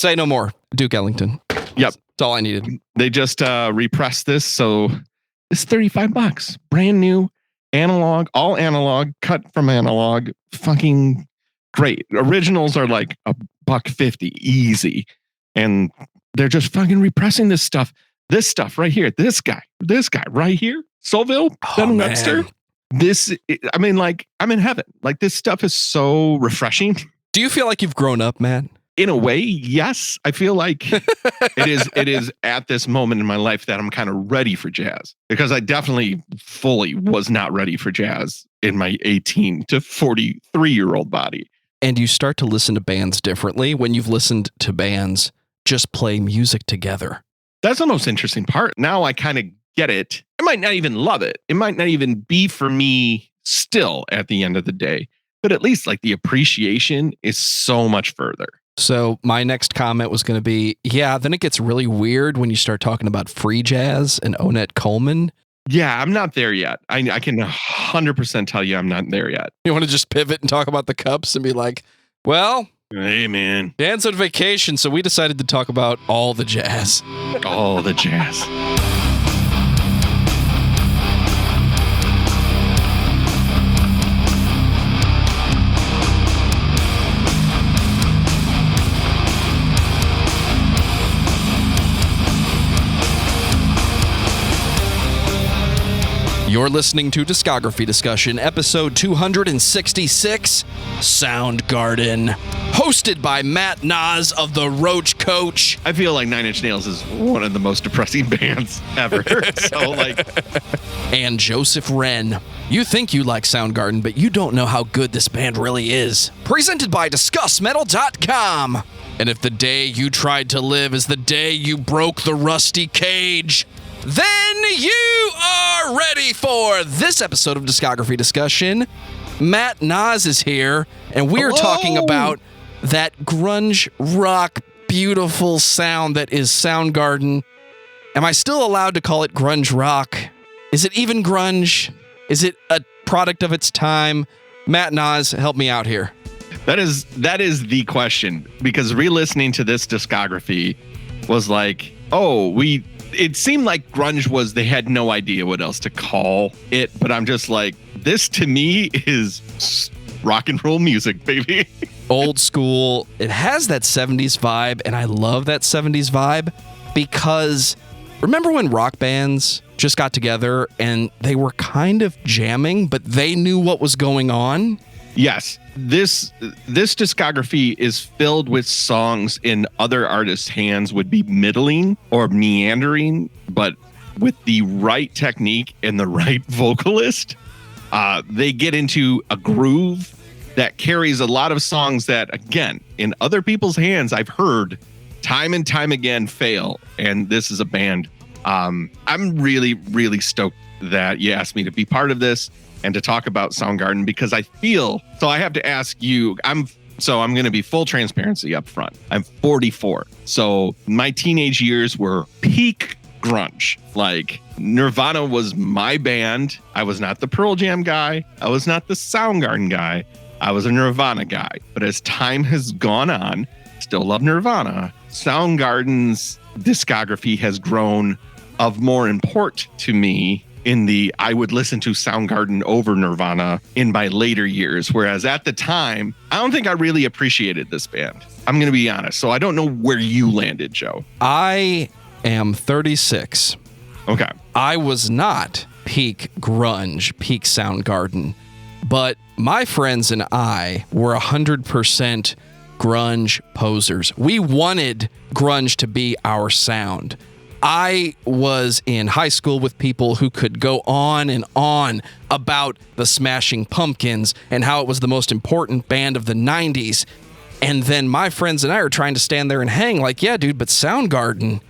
Say no more. Duke Ellington. Yep. That's all I needed. They just repressed this, so it's $35. Brand new, analog, all analog, cut from analog. Fucking great. Originals are like $150 easy. And they're just fucking repressing this stuff. This stuff right here. This guy right here. Solville, Ben Webster. I mean, like, I'm in heaven. Like, this stuff is so refreshing. Do you feel like you've grown up, Matt? In a way, yes. I feel like it is at this moment in my life that I'm kind of ready for jazz, because I definitely fully was not ready for jazz in my 18 to 43-year-old body. And you start to listen to bands differently when you've listened to bands just play music together. That's the most interesting part. Now I kind of get it. I might not even love it. It might not even be for me still at the end of the day. But at least like the appreciation is so much further. So my next comment was going to be, yeah, then it gets really weird when you start talking about free jazz and Onette Coleman. Yeah, I'm not there yet. I can 100% tell you I'm not there yet. You want to just pivot and talk about the Cups and be like, well, hey, man. Dan's on vacation, so we decided to talk about all the jazz. All the jazz. You're listening to Discography Discussion, episode 266, Soundgarden, hosted by Matt Naas of the ROACH KOACH. I feel like Nine Inch Nails is one of the most depressing bands ever. And Joseph Wren. You think you like Soundgarden, but you don't know how good this band really is. Presented by discussmetal.com. And if the day you tried to live is the day you broke the rusty cage, then you are ready for this episode of Discography Discussion. Matt Naas is here, and we're talking about that grunge rock beautiful sound that is Soundgarden. Am I still allowed to call it grunge rock? Is it even grunge? Is it a product of its time? Matt Naas, help me out here. That is the question, because re-listening to this discography was like, it seemed like grunge they had no idea what else to call it, but I'm just like, this to me is rock and roll music, baby. Old school. It has that 70s vibe, and I love that 70s vibe because remember when rock bands just got together and they were kind of jamming, but they knew what was going on? Yes. This discography is filled with songs in other artists' hands would be middling or meandering, but with the right technique and the right vocalist, they get into a groove that carries a lot of songs that, again, in other people's hands, I've heard time and time again fail. And this is a band. I'm really, really stoked that you asked me to be part of this and to talk about Soundgarden, because I feel, so I have to ask you, I'm going to be full transparency up front. I'm 44. So my teenage years were peak grunge. Like, Nirvana was my band. I was not the Pearl Jam guy. I was not the Soundgarden guy. I was a Nirvana guy. But as time has gone on, still love Nirvana. Soundgarden's discography has grown of more import to me I would listen to Soundgarden over Nirvana in my later years. Whereas at the time, I don't think I really appreciated this band. I'm going to be honest. So I don't know where you landed, Joe. I am 36. Okay. I was not peak grunge, peak Soundgarden, but my friends and I were 100% grunge posers. We wanted grunge to be our sound. I was in high school with people who could go on and on about the Smashing Pumpkins and how it was the most important band of the 90s. And then my friends and I are trying to stand there and hang like, yeah, dude, but Soundgarden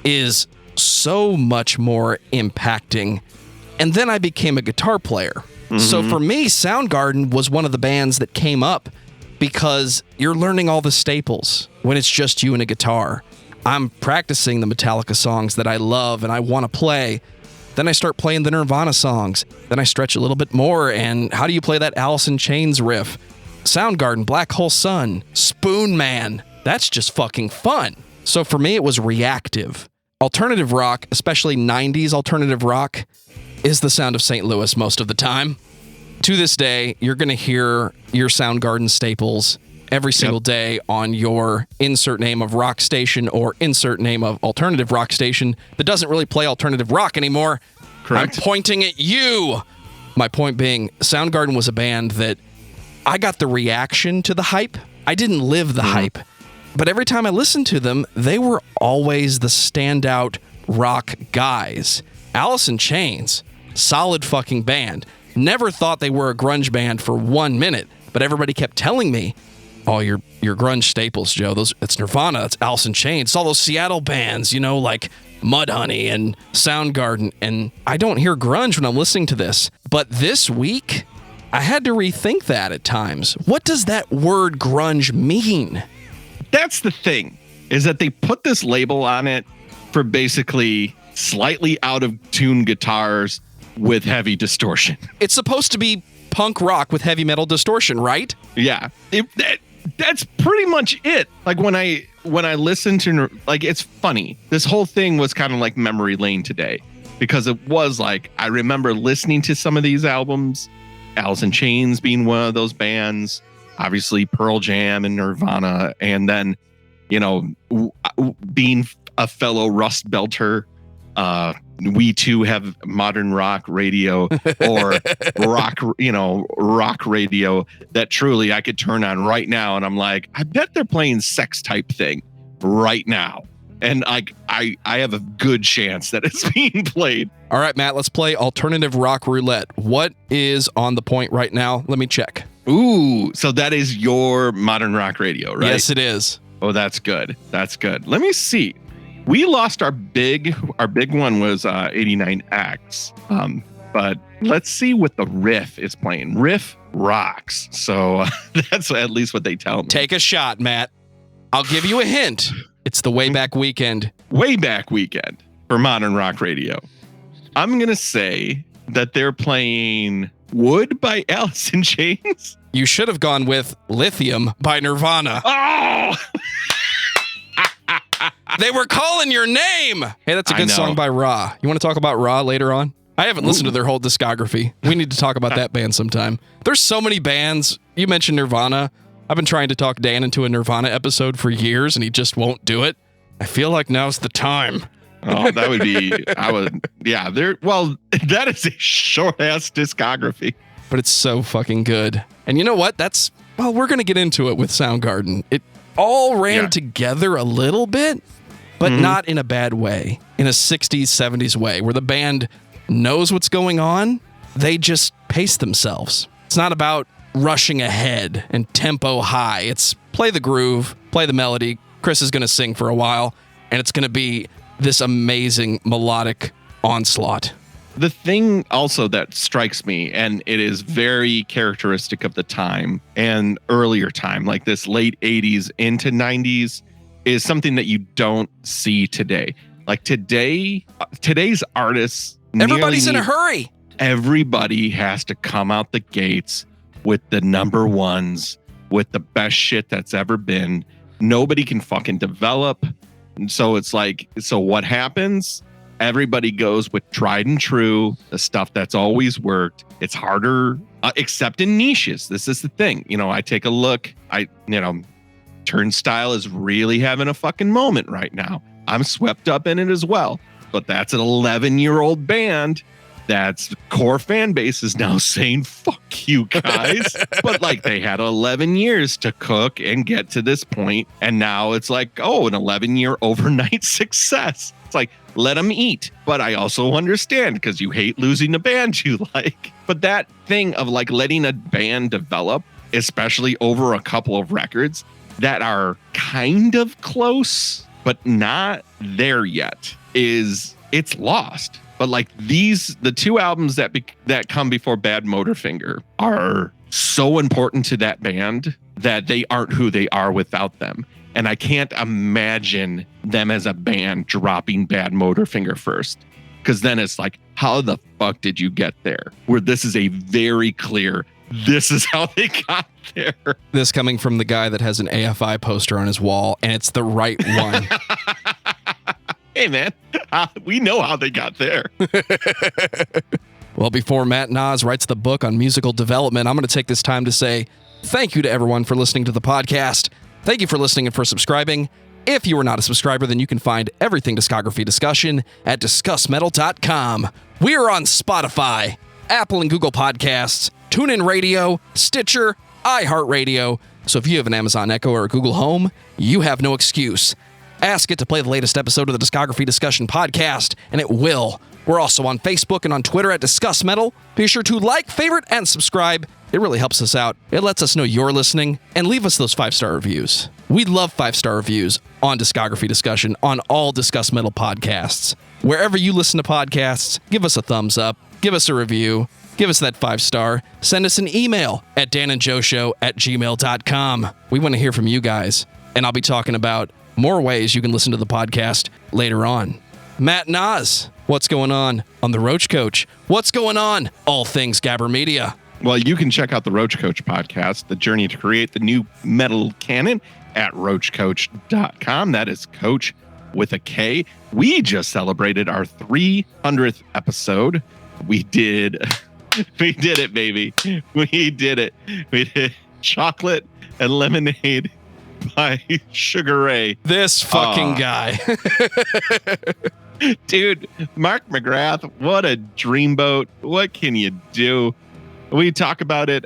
is so much more impacting. And then I became a guitar player. Mm-hmm. So for me, Soundgarden was one of the bands that came up because you're learning all the staples when it's just you and a guitar. I'm practicing the Metallica songs that I love and I want to play. Then I start playing the Nirvana songs. Then I stretch a little bit more, and how do you play that Alice in Chains riff? Soundgarden, Black Hole Sun, Spoon Man. That's just fucking fun. So for me, it was reactive. Alternative rock, especially 90s alternative rock, is the sound of St. Louis most of the time. To this day, you're going to hear your Soundgarden staples every single day on your insert name of rock station or insert name of alternative rock station that doesn't really play alternative rock anymore. Correct. I'm pointing at you. My point being, Soundgarden was a band that I got the reaction to the hype. I didn't live the hype. But every time I listened to them, they were always the standout rock guys. Alice in Chains, solid fucking band. Never thought they were a grunge band for 1 minute, but everybody kept telling me, oh, your grunge staples, Joe. It's Nirvana, it's Alice in Chains, it's all those Seattle bands, you know, like Mudhoney and Soundgarden. And I don't hear grunge when I'm listening to this. But this week, I had to rethink that at times. What does that word grunge mean? That's the thing, is that they put this label on it for basically slightly out of tune guitars with heavy distortion. It's supposed to be punk rock with heavy metal distortion, right? Yeah. That's pretty much it. Like when I listen to, like, it's funny. This whole thing was kind of like memory lane today, because it was like, I remember listening to some of these albums, Alice in Chains being one of those bands, obviously Pearl Jam and Nirvana, and then, you know, being a fellow Rust Belter, we too have modern rock radio or rock radio that truly I could turn on right now. And I'm like, I bet they're playing Sex Type Thing right now. And I have a good chance that it's being played. All right, Matt, let's play alternative rock roulette. What is on the point right now? Let me check. Ooh, so that is your modern rock radio, right? Yes, it is. Oh, that's good. That's good. Let me see. We lost our big one was 89X. But let's see what the riff is playing. Riff rocks. So that's at least what they tell me. Take a shot, Matt. I'll give you a hint. It's the Wayback Weekend. Wayback Weekend for modern rock radio. I'm going to say that they're playing Wood by Alice in Chains. You should have gone with Lithium by Nirvana. Oh! They were calling your name. Hey, that's a good song by Ra. You want to talk about Ra later on? I haven't listened to their whole discography. We need to talk about that band sometime. There's so many bands. You mentioned Nirvana. I've been trying to talk Dan into a Nirvana episode for years, and he just won't do it. I feel like now's the time. Oh, that would be, that is a short ass discography. But it's so fucking good. And you know what? We're going to get into it with Soundgarden. It all ran together a little bit, but not in a bad way, in a 60s, 70s way, where the band knows what's going on. They just pace themselves. It's not about rushing ahead and tempo high. It's play the groove, play the melody. Chris is going to sing for a while, and it's going to be this amazing melodic onslaught. The thing also that strikes me, and it is very characteristic of the time and earlier time, like this late 80s into 90s, is something that you don't see today. Like today's artists, everybody's in a hurry. Everybody has to come out the gates with the number ones, with the best shit that's ever been. Nobody can fucking develop. And so it's like, so what happens? Everybody goes with tried and true, the stuff that's always worked. It's harder, except in niches. This is the thing. You know, I take a look. Turnstile is really having a fucking moment right now. I'm swept up in it as well. But that's an 11-year-old band. That's core fan base is now saying, fuck you guys. But like they had 11 years to cook and get to this point. And now it's like, oh, an 11-year overnight success. It's like, let them eat. But I also understand because you hate losing a band you like. But that thing of like letting a band develop, especially over a couple of records that are kind of close, but not there yet, it's lost. But like the two albums that come before Bad Motorfinger are so important to that band that they aren't who they are without them. And I can't imagine them as a band dropping Bad Motorfinger first. Because then it's like, how the fuck did you get there? Where this is a very clear, this is how they got there. This coming from the guy that has an AFI poster on his wall, and it's the right one. Hey, man, we know how they got there. Well, before Matt Naas writes the book on musical development, I'm going to take this time to say thank you to everyone for listening to the podcast. Thank you for listening and for subscribing. If you are not a subscriber, then you can find everything Discography Discussion at discussmetal.com. We are on Spotify, Apple and Google Podcasts, TuneIn Radio, Stitcher, iHeartRadio. So if you have an Amazon Echo or a Google Home, you have no excuse. Ask it to play the latest episode of the Discography Discussion podcast, and it will. We're also on Facebook and on Twitter at Discuss Metal. Be sure to like, favorite, and subscribe. It really helps us out. It lets us know you're listening, and leave us those 5-star reviews. We love 5-star reviews on Discography Discussion on all Discuss Metal podcasts. Wherever you listen to podcasts, give us a thumbs up, give us a review, give us that 5-star, send us an email at danandjoeshow@gmail.com. We want to hear from you guys, and I'll be talking about more ways you can listen to the podcast later on. Matt Naas, what's going on the ROACH Coach? What's going on, all things Gabber Media? Well, you can check out the ROACH Coach podcast, The Journey to Create the New Metal Canon, at roachkoach.com. That is coach with a K. We just celebrated our 300th episode. We did it, baby. We did it. We did Chocolate and Lemonade by Sugar Ray. This fucking guy. Dude, Mark McGrath, what a dreamboat. What can you do? We talk about it.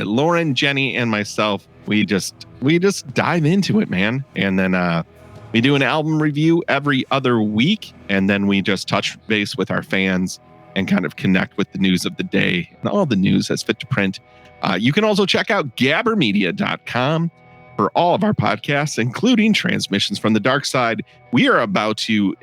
Lauren, Jenny, and myself, we just dive into it, man. And then we do an album review every other week. And then we just touch base with our fans and kind of connect with the news of the day and all the news as fit to print. You can also check out gabbermedia.com for all of our podcasts, including Transmissions from the Dark Side. We are about to,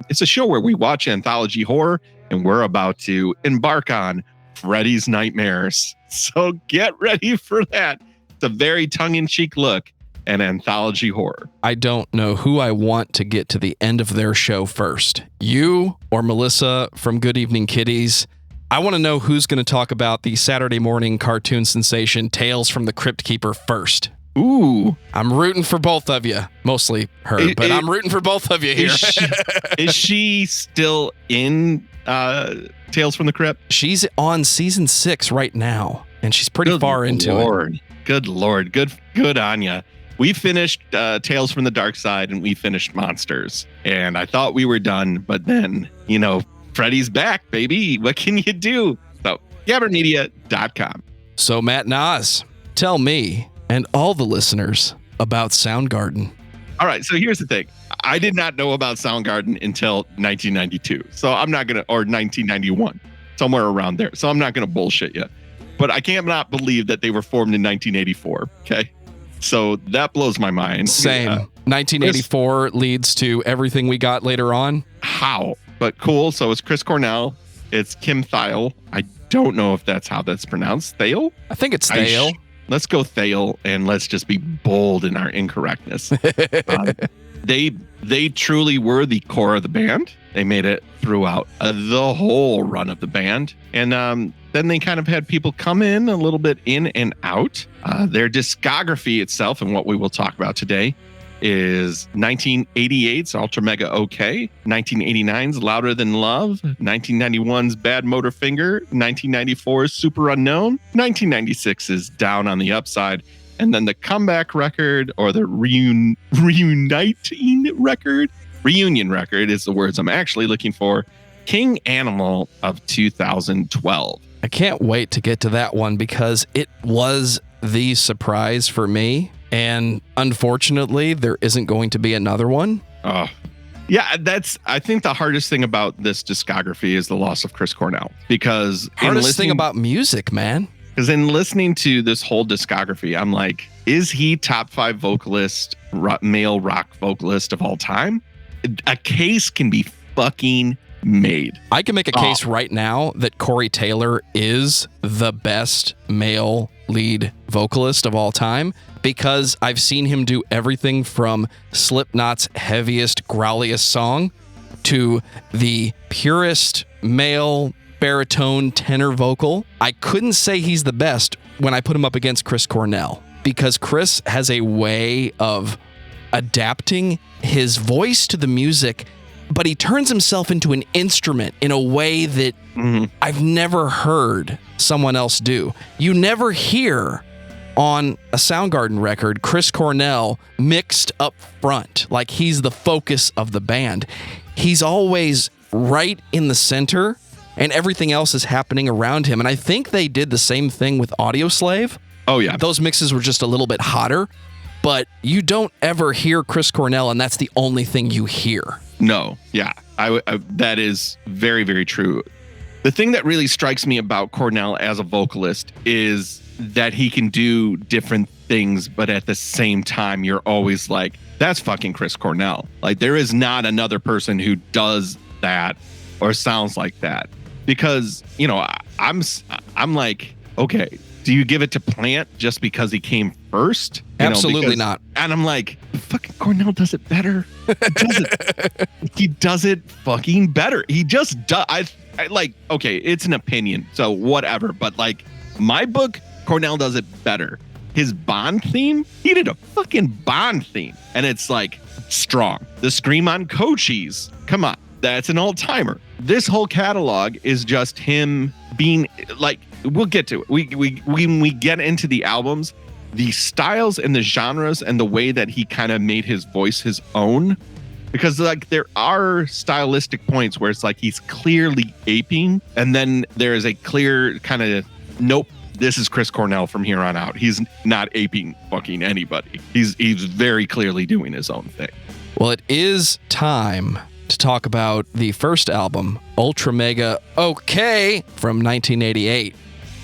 it's a show where we watch anthology horror, and we're about to embark on Freddy's Nightmares. So get ready for that. It's a very tongue-in-cheek look at anthology horror. I don't know who I want to get to the end of their show first. You or Melissa from Good Evening Kitties. I want to know who's going to talk about the Saturday morning cartoon sensation Tales from the Crypt Keeper first. Ooh. I'm rooting for both of you. Mostly her, but I'm rooting for both of you here. Is she still in Tales from the Crypt? She's on season 6 right now, and she's pretty far into it. Good Lord. Good on ya. We finished Tales from the Dark Side, and we finished Monsters. And I thought we were done, but then, Freddy's back, baby. What can you do? So, gabbermedia.com. So, Matt Naas, tell me and all the listeners about Soundgarden. All right, so here's the thing. I did not know about Soundgarden until 1992. So I'm not going to, or 1991, somewhere around there. So I'm not going to bullshit you. But I cannot believe that they were formed in 1984. Okay. So that blows my mind. Same. 1984 leads to everything we got later on. How? But cool. So it's Chris Cornell. It's Kim Thayil. I don't know if that's how that's pronounced. Thayil? I think it's Thayil. Let's go Thayil, and let's just be bold in our incorrectness. They truly were the core of the band. They made it throughout the whole run of the band. And then they kind of had people come in a little bit in and out. Their discography itself, and what we will talk about today, is 1988's Ultra Mega OK, 1989's Louder Than Love, 1991's Bad Motor Finger, 1994's Super Unknown, 1996's Down on the Upside, and then the comeback record, or the reunion record is the words I'm actually looking for, King Animal of 2012. I can't wait to get to that one because it was the surprise for me. And unfortunately, there isn't going to be another one. Oh, yeah. I think the hardest thing about this discography is the loss of Chris Cornell, because hardest thing about music, man. Because in listening to this whole discography, I'm like, is he top 5 vocalist, male rock vocalist of all time? A case can be fucking made. I can make a case right now that Corey Taylor is the best male lead vocalist of all time, because I've seen him do everything from Slipknot's heaviest, growliest song to the purest male baritone tenor vocal. I couldn't say he's the best when I put him up against Chris Cornell, because Chris has a way of adapting his voice to the music, but he turns himself into an instrument in a way that I've never heard someone else do. You never hear on a Soundgarden record Chris Cornell mixed up front, like he's the focus of the band. He's always right in the center, and everything else is happening around him. And I think they did the same thing with Audioslave. Oh, yeah. Those mixes were just a little bit hotter, but you don't ever hear Chris Cornell, and that's the only thing you hear. No, yeah. That is very, very true. The thing that really strikes me about Cornell as a vocalist is that he can do different things, but at the same time, you're always like, that's fucking Chris Cornell. Like, there is not another person who does that or sounds like that. Because, you know, I'm like, okay, do you give it to Plant just because he came first? Absolutely not. And I'm like, fucking Cornell does it better. He does it fucking better. He just does. I like, okay, it's an opinion, so whatever. But like, my book, Cornell does it better. His Bond theme, he did a fucking Bond theme, and it's like strong. The scream on Coaches, come on, that's an all-timer. This whole catalog is just him being like, we'll get to it. When we get into the albums, the styles and the genres and the way that he kind of made his voice his own, because like there are stylistic points where it's like he's clearly aping, and then there is a clear kind of nope, this is Chris Cornell from here on out. He's not aping fucking anybody. He's very clearly doing his own thing. Well, it is time to talk about the first album, Ultra Mega OK from 1988.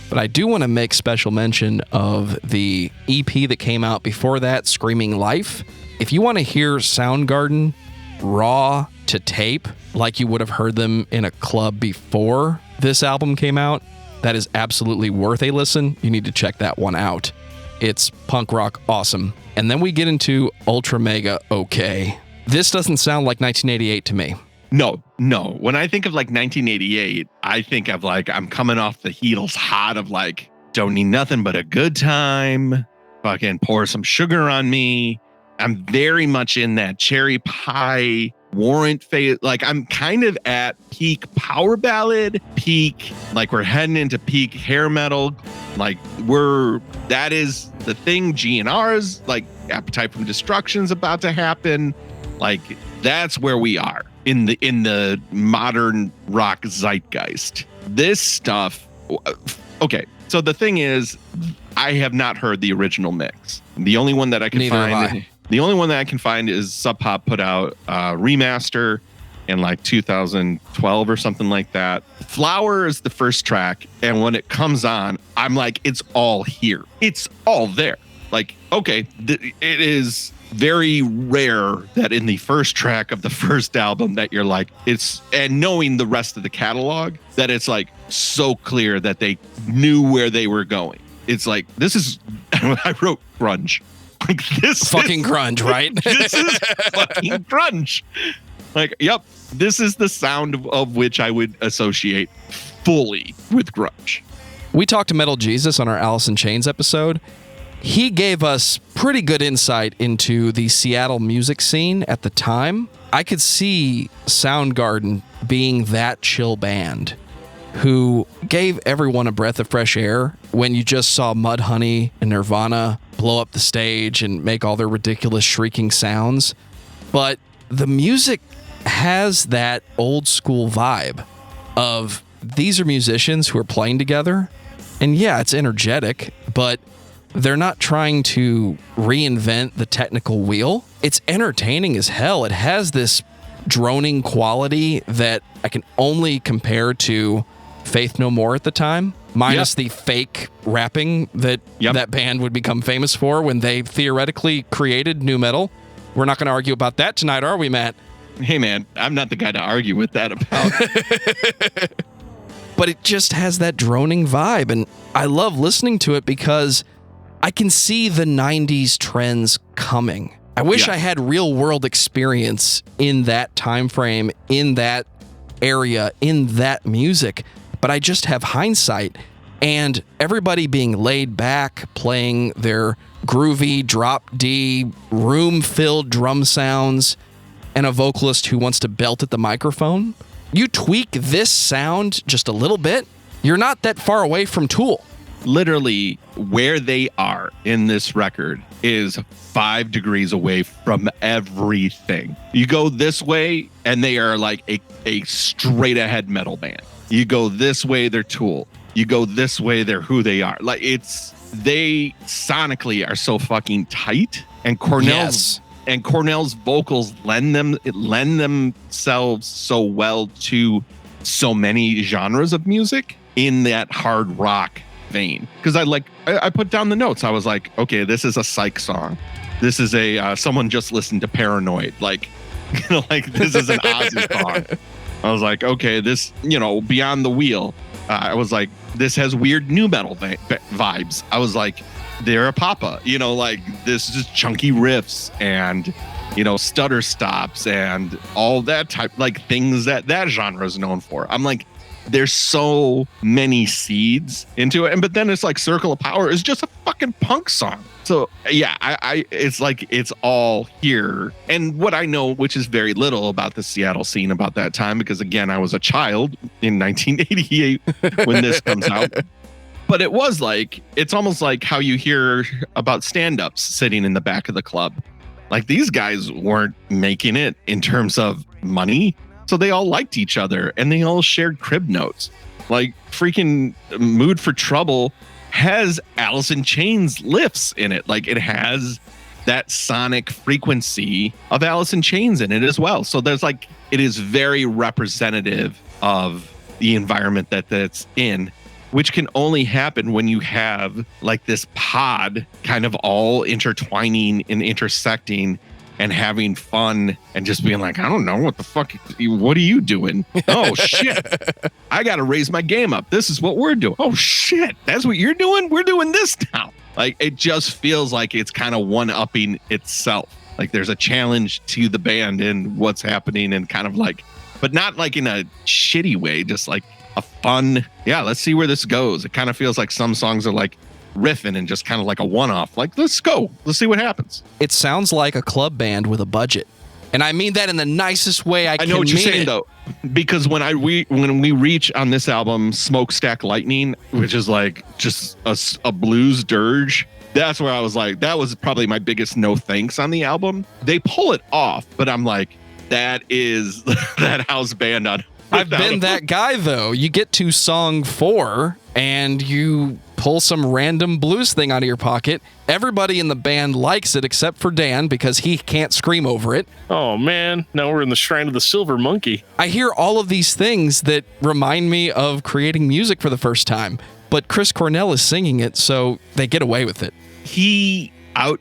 But I do want to make special mention of the EP that came out before that, Screaming Life. If you want to hear Soundgarden raw to tape, like you would have heard them in a club before this album came out, that is absolutely worth a listen. You need to check that one out. It's punk rock awesome. And then we get into Ultra Mega OK. This doesn't sound like 1988 to me. No. When I think of like 1988, I think of like, I'm coming off the heels hot of like, don't need nothing but a good time. Fucking pour some sugar on me. I'm very much in that cherry pie Warrant phase. Like, I'm kind of at peak power ballad, peak, like we're heading into peak hair metal. Like that is the thing. GNR's like Appetite from Destruction's about to happen. Like, that's where we are in the modern rock zeitgeist. This stuff. Okay. So the thing is, I have not heard the original mix. The only one that I can find. The only one that I can find is Sub Pop put out a remaster in like 2012 or something like that. Flower is the first track, and when it comes on, I'm like, it's all here. It's all there. Like, okay, it is very rare that in the first track of the first album that you're like, and knowing the rest of the catalog, that it's like so clear that they knew where they were going. It's like, this is, I wrote grunge. Like, this fucking grunge, right? This is fucking grunge. Like, yep, this is the sound of which I would associate fully with grunge. We talked to Metal Jesus on our Alice in Chains episode. He gave us pretty good insight into the Seattle music scene at the time. I could see Soundgarden being that chill band who gave everyone a breath of fresh air when you just saw Mudhoney and Nirvana blow up the stage and make all their ridiculous shrieking sounds. But the music has that old school vibe of these are musicians who are playing together. And yeah, it's energetic, but they're not trying to reinvent the technical wheel. It's entertaining as hell. It has this droning quality that I can only compare to Faith No More at the time, minus the fake rapping that that band would become famous for when they theoretically created nu metal. We're not going to argue about that tonight, are we, Matt? Hey, man, I'm not the guy to argue with that about. But it just has that droning vibe, and I love listening to it because I can see the 90s trends coming. I wish I had real world experience in that time frame, in that area, in that music. but I just have hindsight. And everybody being laid back, playing their groovy drop D, room-filled drum sounds, and a vocalist who wants to belt at the microphone. You tweak this sound just a little bit, you're not that far away from Tool. Literally, where they are in this record is 5 degrees away from everything. You go this way, and they are like a straight-ahead metal band. You go this way, they're Tool. You go this way, they're who they are. Like, they sonically are so fucking tight, and Cornell's vocals lend themselves so well to so many genres of music in that hard rock vein. Because I put down the notes. I was like, okay, this is a psych song. This is a someone just listened to Paranoid. Like, like this is an Ozzy song. I was like, okay, this, Beyond the Wheel. I was like, this has weird new metal vibes. I was like, they're a Papa, like this is chunky riffs and, stutter stops and all that type, like things that genre is known for. I'm like, there's so many seeds into it. But then it's like Circle of Power is just a fucking punk song. So yeah, it's like, it's all here. And what I know, which is very little about the Seattle scene about that time, because again, I was a child in 1988 when this comes out. But it was like, it's almost like how you hear about stand-ups sitting in the back of the club. Like, these guys weren't making it in terms of money. So they all liked each other and they all shared crib notes. Like, freaking Mood for Trouble has Alice in Chains lifts in it. Like, it has that sonic frequency of Alice in Chains in it as well. So there's like, it is very representative of the environment that's in, which can only happen when you have like this pod kind of all intertwining and intersecting and having fun and just being like, I don't know, what the fuck, what are you doing? Oh, shit. I got to raise my game up. This is what we're doing. Oh, shit. That's what you're doing? We're doing this now. Like, it just feels like it's kind of one-upping itself. Like, there's a challenge to the band in what's happening and kind of like, but not like in a shitty way, just like a fun, yeah, let's see where this goes. It kind of feels like some songs are like riffing and just kind of like a one-off. Like, let's go. Let's see what happens. It sounds like a club band with a budget. And I mean that in the nicest way I can. I know what you're saying, it. though, because when we reach on this album, Smokestack Lightning, which is like just a blues dirge, that's where I was like, that was probably my biggest no thanks on the album. They pull it off, but I'm like, that is that house band on. I've been that guy, though. You get to song 4 and you pull some random blues thing out of your pocket. Everybody in the band likes it except for Dan because he can't scream over it. Oh, man. Now we're in the Shrine of the Silver Monkey. I hear all of these things that remind me of creating music for the first time, but Chris Cornell is singing it, so they get away with it. I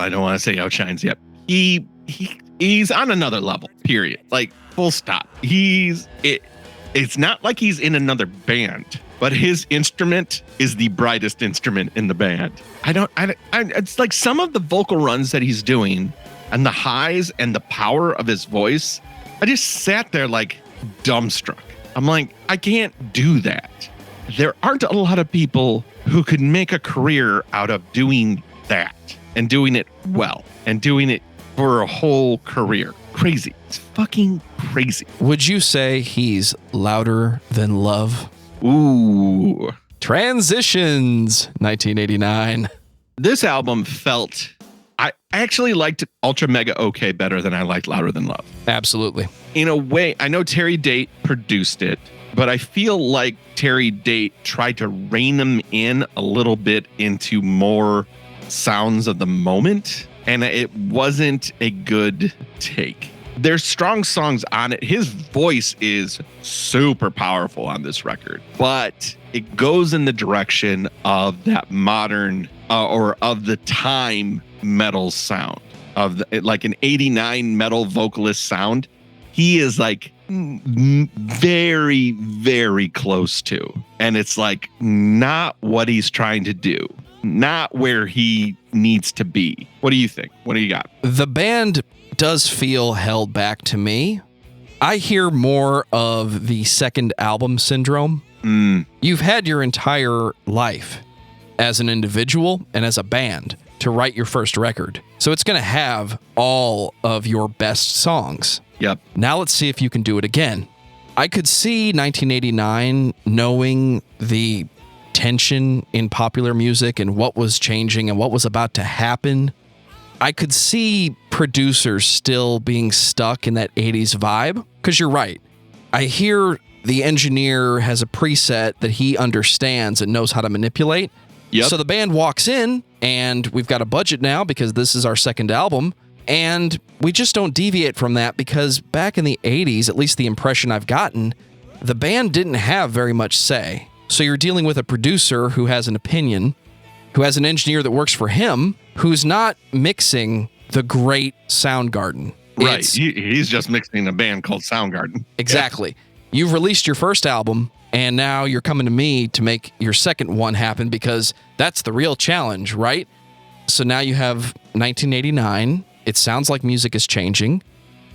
don't want to say outshines yet. He's on another level, period. Like, full stop. It's not like he's in another band, but his instrument is the brightest instrument in the band. It's like some of the vocal runs that he's doing and the highs and the power of his voice. I just sat there like dumbstruck. I'm like, I can't do that. There aren't a lot of people who could make a career out of doing that and doing it well and doing it for a whole career. Crazy. It's fucking crazy. Would you say he's louder than love? Ooh. Transitions, 1989. This album I actually liked Ultra Mega OK better than I liked Louder Than Love. Absolutely. In a way, I know Terry Date produced it, but I feel like Terry Date tried to rein them in a little bit into more sounds of the moment, and it wasn't a good take. There's strong songs on it. His voice is super powerful on this record, but it goes in the direction of that modern or of the time metal sound, like an 89 metal vocalist sound. He is like very, very close to, and it's like not what he's trying to do, not where he needs to be. What do you think? What do you got? The band does feel held back to me, I hear more of the second album syndrome. You've had your entire life as an individual and as a band to write your first record. So it's going to have all of your best songs. Yep. Now let's see if you can do it again. I could see 1989 knowing the tension in popular music and what was changing and what was about to happen. I could see producers still being stuck in that 80s vibe, because you're right. I hear the engineer has a preset that he understands and knows how to manipulate. Yep. So the band walks in, and we've got a budget now because this is our second album, and we just don't deviate from that because back in the 80s, at least the impression I've gotten, the band didn't have very much say. So you're dealing with a producer who has an opinion, who has an engineer that works for him, who's not mixing the great Soundgarden. Right. He's just mixing a band called Soundgarden. Exactly. Yeah. You've released your first album, and now you're coming to me to make your second one happen because that's the real challenge, right? So now you have 1989. It sounds like music is changing.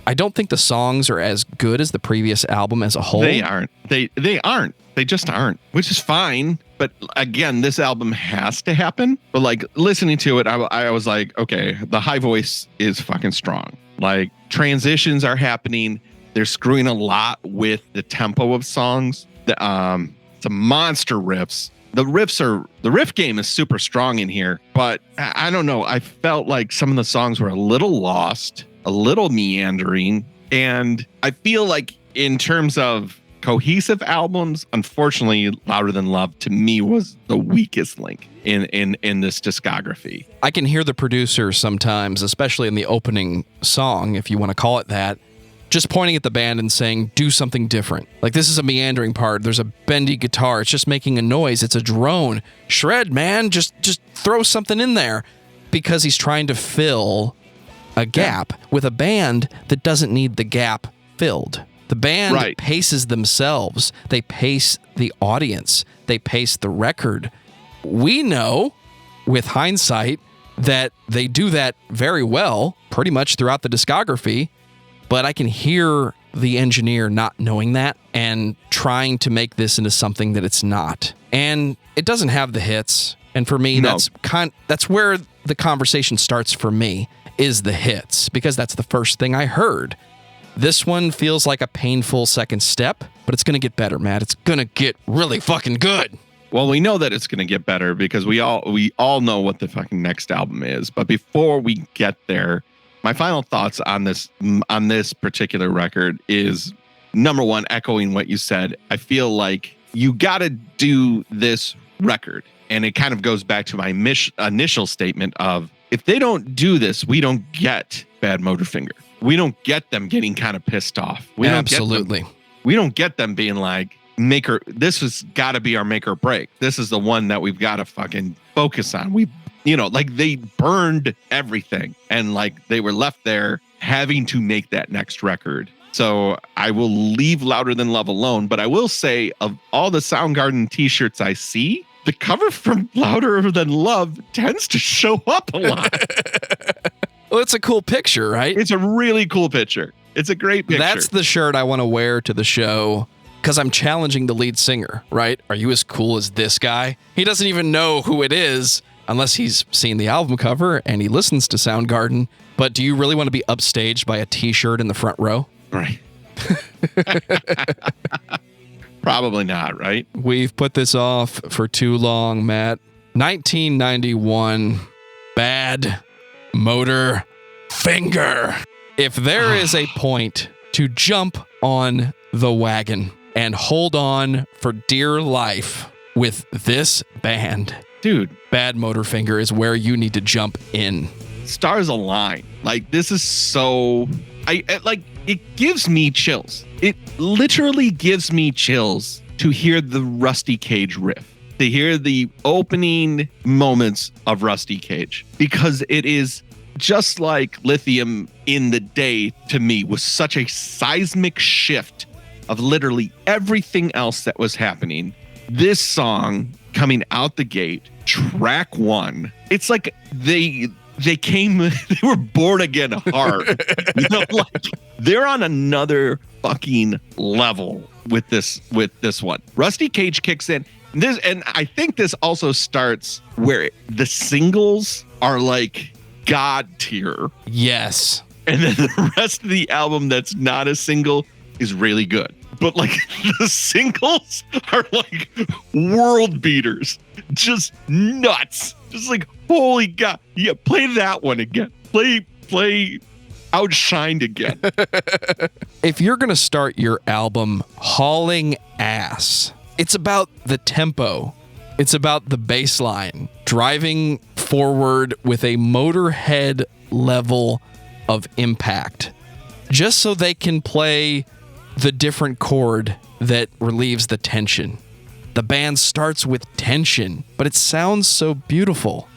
I don't think the songs are as good as the previous album as a whole. They aren't. They aren't. They just aren't, which is fine. But again, this album has to happen. But like listening to it, I was like, okay, the high voice is fucking strong. Like transitions are happening. They're screwing a lot with the tempo of songs. Some monster riffs. The riff game is super strong in here, but I don't know. I felt like some of the songs were a little lost, a little meandering. And I feel like in terms of cohesive albums, unfortunately, Louder Than Love to me was the weakest link in this discography. I can hear the producer sometimes, especially in the opening song, if you want to call it that, just pointing at the band and saying, do something different. Like, this is a meandering part. There's a bendy guitar. It's just making a noise. It's a drone. Shred, man. Just throw something in there. Because he's trying to fill a gap with a band that doesn't need the gap filled. The band paces themselves. They pace the audience. They pace the record. We know, with hindsight, that they do that very well, pretty much throughout the discography. But I can hear the engineer not knowing that and trying to make this into something that it's not. And it doesn't have the hits. And for me, that's where the conversation starts for me, is the hits, because that's the first thing I heard. This one feels like a painful second step, but it's going to get better, Matt. It's going to get really fucking good. Well, we know that it's going to get better because we all know what the fucking next album is. But before we get there, my final thoughts on this particular record is, number one, echoing what you said. I feel like you got to do this record. And it kind of goes back to my initial statement of, if they don't do this, we don't get Bad Motorfinger. We don't get them getting kind of pissed off. We don't get them being like, this has got to be our make or break. This is the one that we've got to fucking focus on. Like they burned everything and like they were left there having to make that next record. So I will leave Louder Than Love alone. But I will say, of all the Soundgarden t-shirts I see, the cover from Louder Than Love tends to show up a lot. Well, it's a cool picture, right? It's a really cool picture. It's a great picture. That's the shirt I want to wear to the show because I'm challenging the lead singer, right? Are you as cool as this guy? He doesn't even know who it is unless he's seen the album cover and he listens to Soundgarden. But do you really want to be upstaged by a t-shirt in the front row? Right. Probably not, right? We've put this off for too long, Matt. 1991, Bad Motor Finger. If there is a point to jump on the wagon and hold on for dear life with this band, dude, Bad Motorfinger is where you need to jump in. Stars align. Like, this is so... it gives me chills. It literally gives me chills to hear the Rusty Cage riff, to hear the opening moments of Rusty Cage, because it is just like Lithium in the day to me was such a seismic shift of literally everything else that was happening. This song coming out the gate, track one, it's like they were born again hard. Like, they're on another fucking level with this one. Rusty Cage kicks in. And I think this also starts where the singles are like God tier. Yes. And then the rest of the album that's not a single is really good. But like the singles are like world beaters. Just nuts. Just like, holy God. Yeah, play that one again. Play Outshined again. If you're going to start your album hauling ass, it's about the tempo. It's about the bass line, driving forward with a Motorhead level of impact, just so they can play the different chord that relieves the tension. The band starts with tension, but it sounds so beautiful.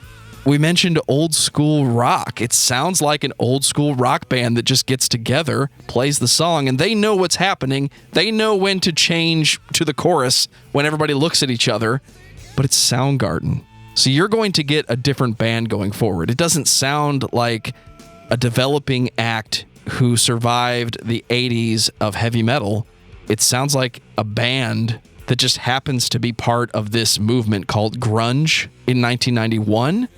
We mentioned old school rock. It sounds like an old school rock band that just gets together, plays the song, and they know what's happening. They know when to change to the chorus when everybody looks at each other, but it's Soundgarden. So you're going to get a different band going forward. It doesn't sound like a developing act who survived the 80s of heavy metal. It sounds like a band that just happens to be part of this movement called grunge in 1991.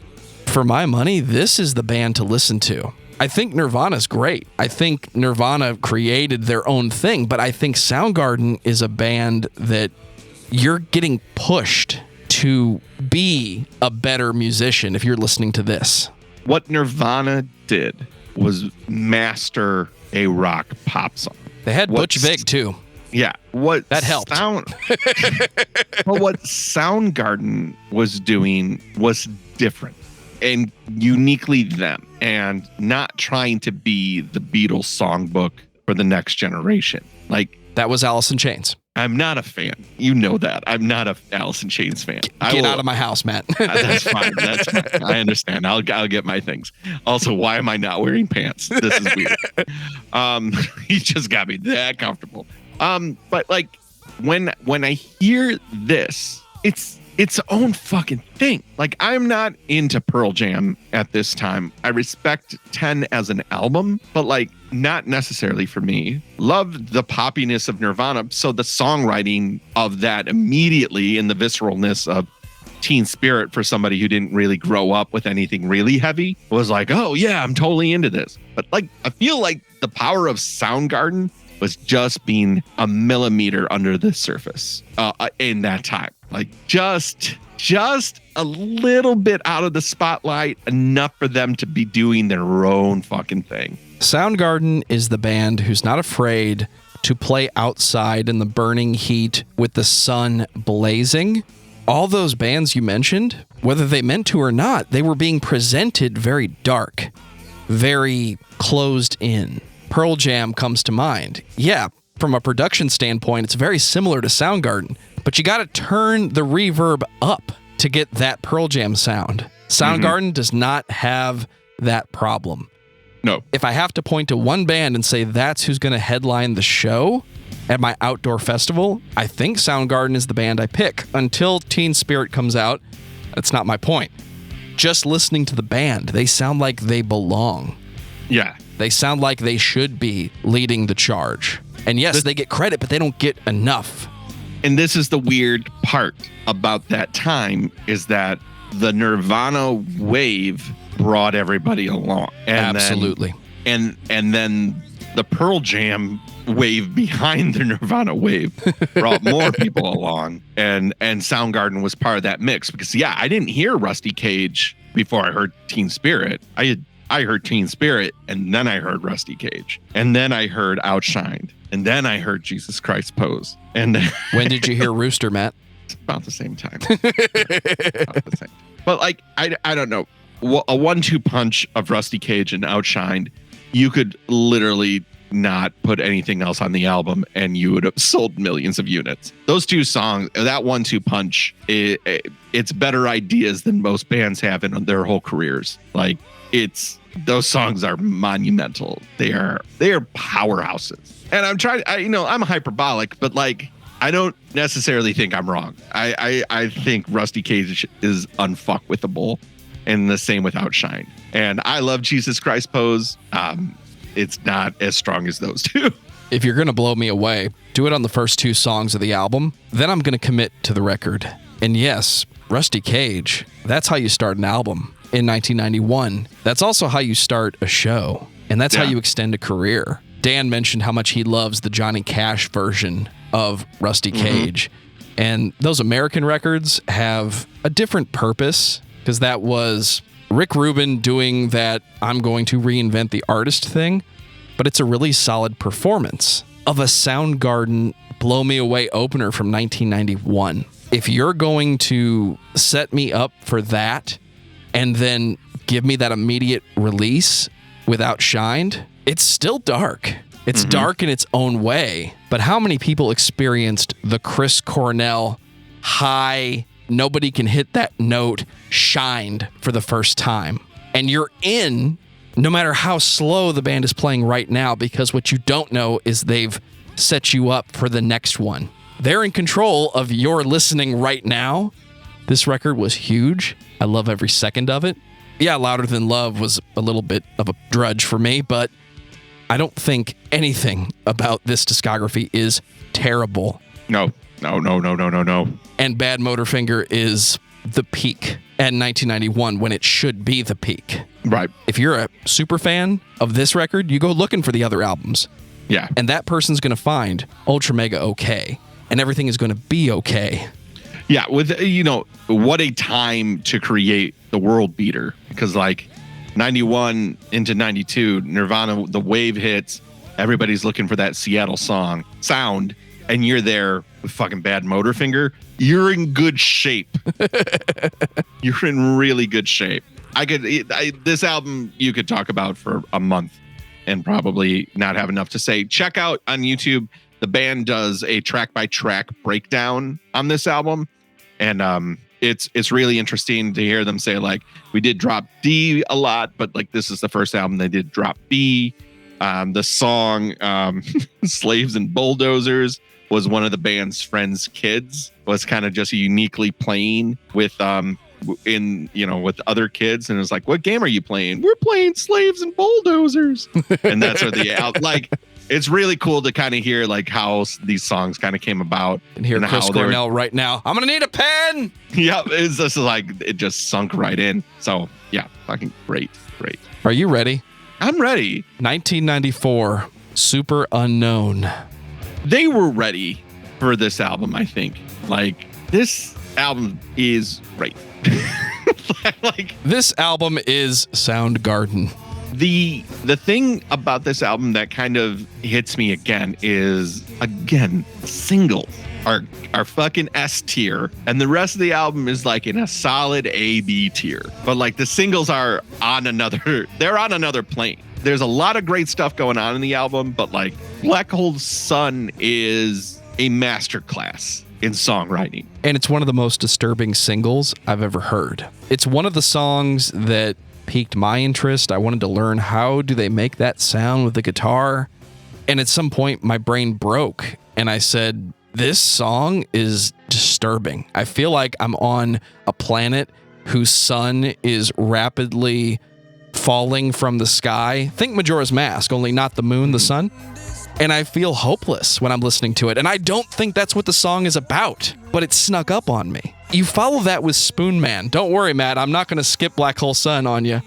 For my money, this is the band to listen to. I think Nirvana's great. I think Nirvana created their own thing, but I think Soundgarden is a band that you're getting pushed to be a better musician if you're listening to this. What Nirvana did was master a rock pop song. They had Butch Vig too. Yeah. That helped. But what Soundgarden was doing was different and uniquely them, and not trying to be the Beatles songbook for the next generation. Like, that was Alice in Chains. I'm not a fan. You know that. I'm not a Alice in Chains fan. Get out of my house, Matt. That's fine. That's fine. I understand. I'll get my things. Also, why am I not wearing pants? This is weird. He just got me that comfortable. But like when I hear this, it's its own fucking thing. Like, I'm not into Pearl Jam at this time. I respect 10 as an album, but like not necessarily for me. Love the poppiness of Nirvana. So the songwriting of that immediately, and the visceralness of Teen Spirit for somebody who didn't really grow up with anything really heavy was like, oh yeah, I'm totally into this. But like, I feel like the power of Soundgarden was just being a millimeter under the surface in that time. Like just a little bit out of the spotlight, enough for them to be doing their own fucking thing. Soundgarden is the band who's not afraid to play outside in the burning heat with the sun blazing. All those bands you mentioned, whether they meant to or not, they were being presented very dark, very closed in. Pearl Jam comes to mind. Yeah, from a production standpoint, it's very similar to Soundgarden, but you got to turn the reverb up to get that Pearl Jam sound. Soundgarden does not have that problem. No. If I have to point to one band and say that's who's going to headline the show at my outdoor festival, I think Soundgarden is the band I pick. Until Teen Spirit comes out, that's not my point. Just listening to the band, they sound like they belong. Yeah. They sound like they should be leading the charge. And yes, they get credit, but they don't get enough. And this is the weird part about that time, is that the Nirvana wave brought everybody along. And absolutely. And then the Pearl Jam wave behind the Nirvana wave brought more people along. And Soundgarden was part of that mix. Because, yeah, I didn't hear Rusty Cage before I heard Teen Spirit. I heard Teen Spirit, and then I heard Rusty Cage. And then I heard Outshined. And then I heard Jesus Christ Pose. And when did you hear Rooster, Matt? About the same time. But like, I don't know. A 1-2 punch of Rusty Cage and Outshined, you could literally not put anything else on the album and you would have sold millions of units. Those two songs, that 1-2 punch, it's better ideas than most bands have in their whole careers. Like, those songs are monumental. They are powerhouses. And I'm hyperbolic, but like, I don't necessarily think I'm wrong. I think Rusty Cage is unfuckwithable. and the same with Outshine. And I love Jesus Christ Pose. It's not as strong as those two. If you're going to blow me away, do it on the first 2 songs of the album. Then I'm going to commit to the record. And yes, Rusty Cage, that's how you start an album in 1991. That's also how you start a show. And that's how you extend a career. Dan mentioned how much he loves the Johnny Cash version of Rusty Cage. And those American records have a different purpose, because that was Rick Rubin doing that I'm going to reinvent the artist thing, but it's a really solid performance of a Soundgarden Blow Me Away opener from 1991. If you're going to set me up for that and then give me that immediate release with Outshined, it's still dark. It's dark in its own way, but how many people experienced the Chris Cornell high, nobody can hit that note, shined for the first time? And you're in, no matter how slow the band is playing right now, because what you don't know is they've set you up for the next one. They're in control of your listening right now. This record was huge. I love every second of it. Yeah, Louder Than Love was a little bit of a drudge for me, but I don't think anything about this discography is terrible. No. And Bad Motorfinger is the peak at 1991 when it should be the peak. Right. If you're a super fan of this record, you go looking for the other albums. Yeah. And that person's going to find Ultra Mega okay. And everything is going to be okay. Yeah. With, what a time to create the world beater. Because 91 into 92, Nirvana, the wave hits, everybody's looking for that Seattle sound, and you're there with fucking Bad Motorfinger. You're in good shape. You're in really good shape. This album you could talk about for a month and probably not have enough to say. Check out on YouTube, the band does a track by track breakdown on this album, and it's really interesting to hear them say, we did drop D a lot, but this is the first album they did drop B. The song Slaves and Bulldozers was one of the band's friends' kids, was kind of just uniquely playing with with other kids, and it was like, what game are you playing? We're playing Slaves and Bulldozers. And that's where it's really cool to kind of hear how these songs kind of came about. And hear Chris Cornell right now. I'm gonna need a pen. Yeah, it's just it just sunk right in. So yeah, fucking great. Are you ready? I'm ready. 1994, Super Unknown. They were ready for this album, I think. This album is great. This album is Soundgarden. The thing about this album that kind of hits me is singles are fucking S tier, and the rest of the album is in a solid A/B tier. But the singles are on another plane. There's a lot of great stuff going on in the album, but Black Hole Sun is a masterclass in songwriting. And it's one of the most disturbing singles I've ever heard. It's one of the songs that piqued my interest. I wanted to learn, how do they make that sound with the guitar? And at some point my brain broke and I said, this song is disturbing. I feel like I'm on a planet whose sun is rapidly falling from the sky. Think Majora's Mask, only not the moon, the sun. And I feel hopeless when I'm listening to it. And I don't think that's what the song is about, but it snuck up on me. You follow that with Spoon Man. Don't worry, Matt. I'm not going to skip Black Hole Sun on you.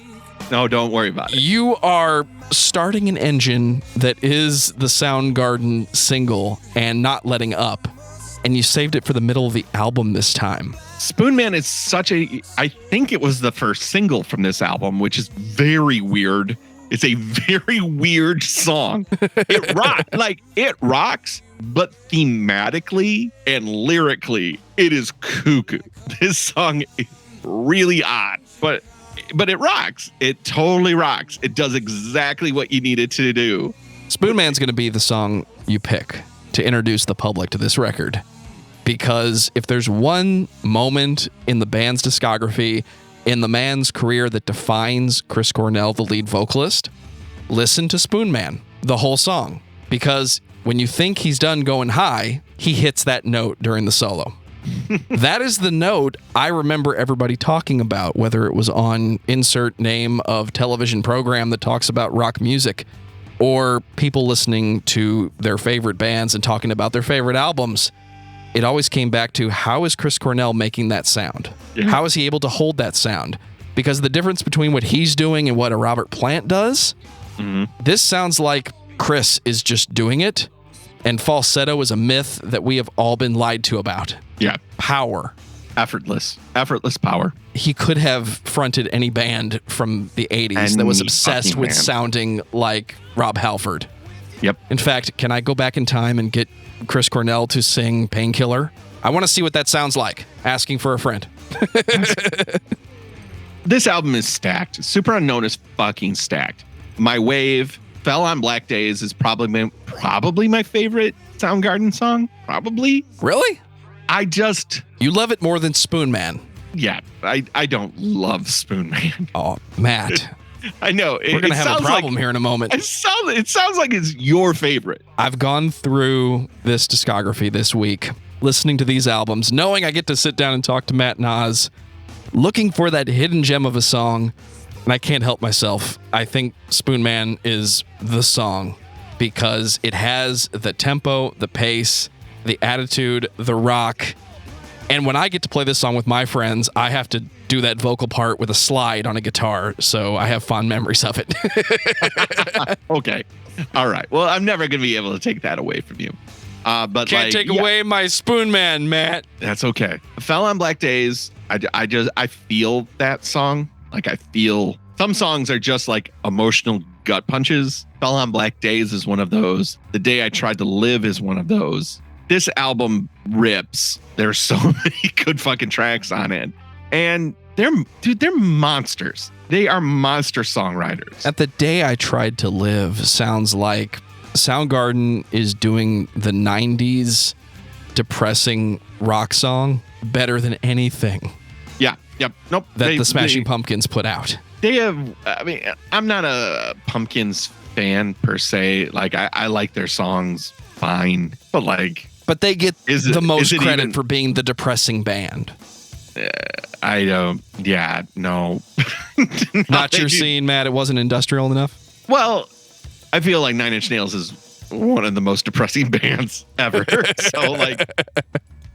No, don't worry about it. You are starting an engine that is the Soundgarden single and not letting up. And you saved it for the middle of the album this time. Spoon Man is I think it was the first single from this album, which is very weird. It's a very weird song. It rocks, but thematically and lyrically, it is cuckoo. This song is really odd, but it rocks. It totally rocks. It does exactly what you need it to do. Spoon Man's going to be the song you pick to introduce the public to this record. Because if there's one moment in the band's discography, in the man's career that defines Chris Cornell, the lead vocalist, listen to Spoon Man, the whole song. Because when you think he's done going high, he hits that note during the solo. That is the note I remember everybody talking about, whether it was on insert name of television program that talks about rock music, or people listening to their favorite bands and talking about their favorite albums. It always came back to, how is Chris Cornell making that sound? Yeah. How is he able to hold that sound? Because the difference between what he's doing and what a Robert Plant does, this sounds like Chris is just doing it, and falsetto is a myth that we have all been lied to about. Yeah. Power. Effortless power. He could have fronted any band from the 80s that was Any obsessed fucking with band. sounding like Rob Halford. Yep. In fact, can I go back in time and get Chris Cornell to sing Painkiller? I want to see what that sounds like. Asking for a friend. This album is stacked. Super Unknown is fucking stacked. My Wave, Fell on Black Days is probably my favorite Soundgarden song. Probably. Really? You love it more than Spoon Man. Yeah, I don't love Spoon Man. Oh, Matt. I know. We're going to have a problem here in a moment. It sounds like it's your favorite. I've gone through this discography this week, listening to these albums, knowing I get to sit down and talk to Matt Naas, looking for that hidden gem of a song, and I can't help myself. I think Spoon Man is the song because it has the tempo, the pace, the attitude, the rock. And when I get to play this song with my friends, I have to do that vocal part with a slide on a guitar, so I have fond memories of it. Okay. All right. Well, I'm never going to be able to take that away from you. But Can't take away my Spoon Man, Matt. That's okay. Fell on Black Days, I feel that song. Like, I feel some songs are just like emotional gut punches. Fell on Black Days is one of those. The Day I Tried to Live is one of those. This album rips. There's so many good fucking tracks on it. And they're monsters. They are monster songwriters. At The Day I Tried to Live sounds like Soundgarden is doing the 90s depressing rock song better than anything. Yeah. Yep. Nope. That the Smashing Pumpkins put out. They have, I mean, I'm not a Pumpkins fan per se. Like, I like their songs fine, but they get the most credit even, for being the depressing band. I don't. Yeah, no. Not your scene, Matt. It wasn't industrial enough. Well, I feel like Nine Inch Nails is one of the most depressing bands ever. So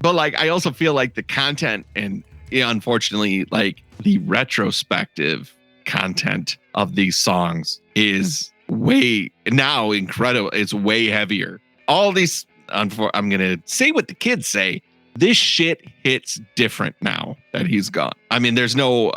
but I also feel like the content and unfortunately, like the retrospective content of these songs is way now incredible. It's way heavier. All these. I'm gonna say what the kids say. This shit hits different now that he's gone. I mean, there's no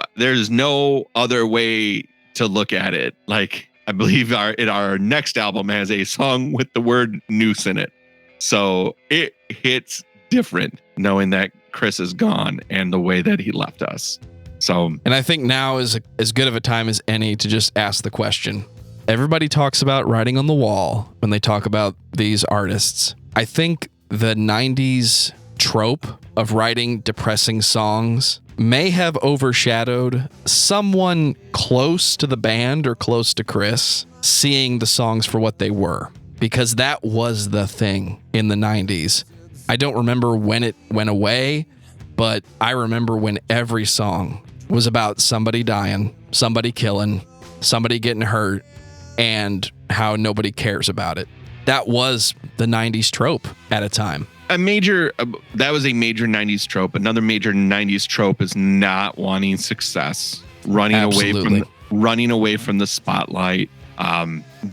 other way to look at it. Like, I believe our next album has a song with the word noose in it. So it hits different knowing that Chris is gone and the way that he left us. So, and I think now is as good of a time as any to just ask the question. Everybody talks about writing on the wall when they talk about these artists. I think the 90s trope of writing depressing songs may have overshadowed someone close to the band or close to Chris seeing the songs for what they were, because that was the thing in the 90s. I don't remember when it went away, but I remember when every song was about somebody dying, somebody killing, somebody getting hurt, and how nobody cares about it. That was the 90s trope at a time. That was a major 90s trope. Another major 90s trope is not wanting success, running away from the spotlight,